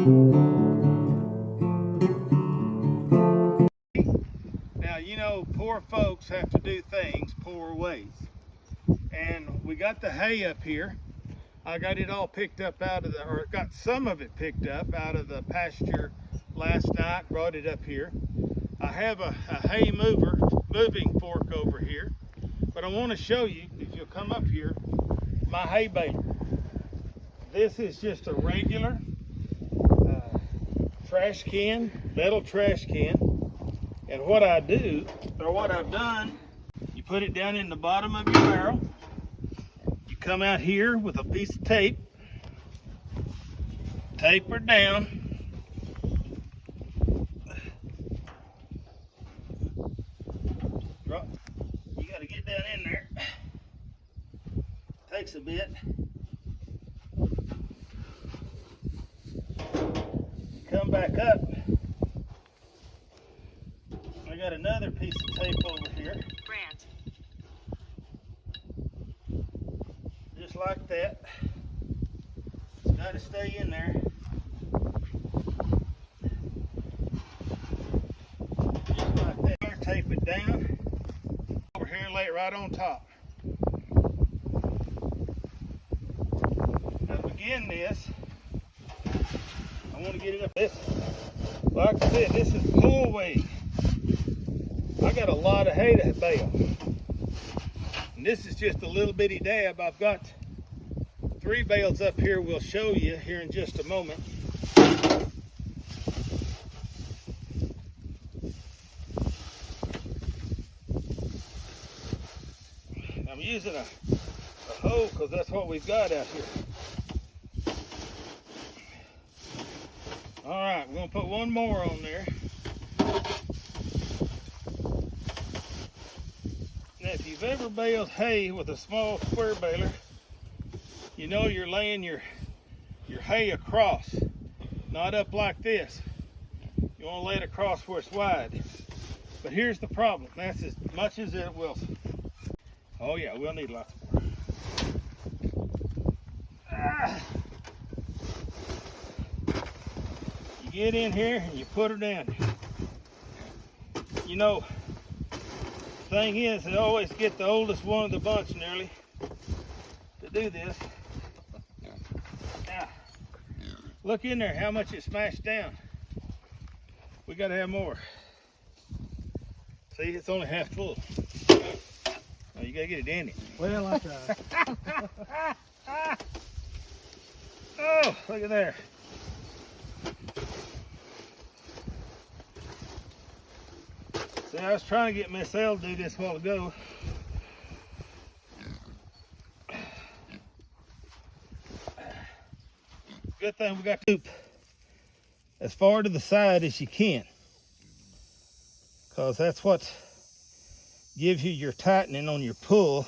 Now, you know, poor folks have to do things poor ways. And we got the hay up here. I got it all picked up out of or got some of it picked up out of the pasture last night, brought it up here. I have a hay moving fork over here, but I want to show you, if you'll come up here, my hay baler. This is just a regular trash can, metal trash can. And what I do, or what I've done, you put it down in the bottom of your barrel. You come out here with a piece of tape, taper down. You got to get down in there. Takes a bit. Come back up. I got another piece of tape over here. Grant. Just like that. It's got to stay in there. Just like that. Tape it down. Over here and lay it right on top. Now to begin this, I want to get it up this. Like I said, this is pull weight. I got a lot of hay to bale. And this is just a little bitty dab. I've got 3 bales up here we'll show you here in just a moment. I'm using a hoe because that's what we've got out here. All right, we're gonna put one more on there. Now, if you've ever baled hay with a small square baler, you know you're laying your hay across, not up like this. You want to lay it across where it's wide. But here's the problem. That's as much as it will. Oh yeah, we'll need lots more. You get in here and you put her down. You know, thing is, they always get the oldest one of the bunch nearly to do this. Now, look in there how much it smashed down. We got to have more. See, it's only half full. Oh, you got to get it in it. Well, I tried. Oh, look at there. See, I was trying to get Miss L to do this a while ago. Good thing we got to loop as far to the side as you can, because that's what gives you your tightening on your pull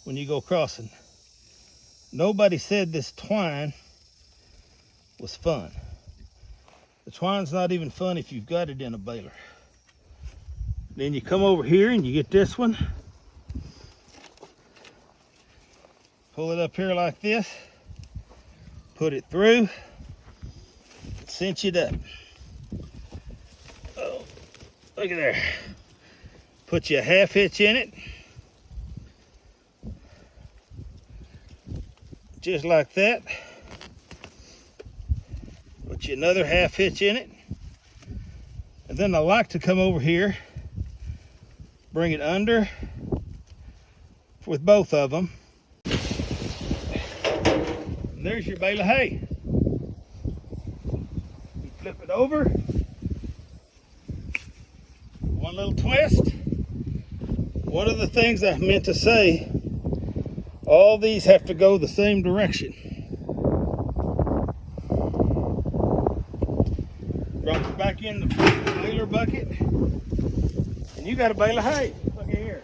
when you go crossing. Nobody said this twine was fun. The twine's not even fun if you've got it in a baler. Then you come over here and you get this one. Pull it up here like this. Put it through. Cinch it up. Oh, look at there. Put you a half hitch in it. Just like that. Put you another half hitch in it. And then I like to come over here, bring it under with both of them. And there's your bale of hay. You flip it over. One little twist. One of the things I meant to say, all these have to go the same direction. Drop it back in the baler bucket, and you got a bale of hay. Look at here.